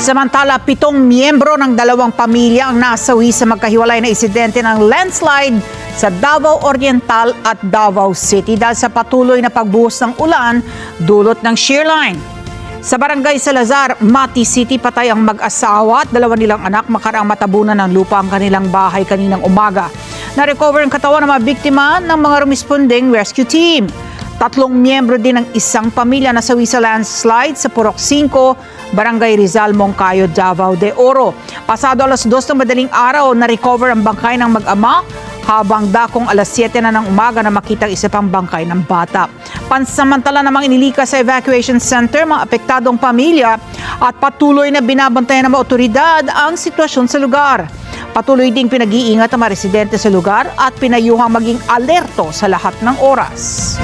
Samantala, 7 miyembro ng 2 pamilya ang nasawi sa magkahiwalay na insidente ng landslide sa Davao Oriental at Davao City dahil sa patuloy na pagbuhos ng ulan dulot ng shear line. Sa barangay Salazar, Mati City, patay ang mag-asawa at 2 nilang anak makaraang matabunan ng lupa ang kanilang bahay kaninang umaga. Na-recover ang katawan ng mga biktima ng mga rumisponding rescue team. 3 miyembro din ng isang pamilya nasawi sa landslide sa Purok 5, Barangay Rizal, Moncayo, Davao de Oro. Pasado alas 2 ng madaling araw, na-recover ang bangkay ng mag-ama habang dakong alas 7 na ng umaga na makita ang isa pang bangkay ng bata. Pansamantala namang inilikas sa evacuation center mga apektadong pamilya at patuloy na binabantayan ng mga otoridad ang sitwasyon sa lugar. Patuloy ding pinag-iingat ang mga residente sa lugar at pinayuhang maging alerto sa lahat ng oras.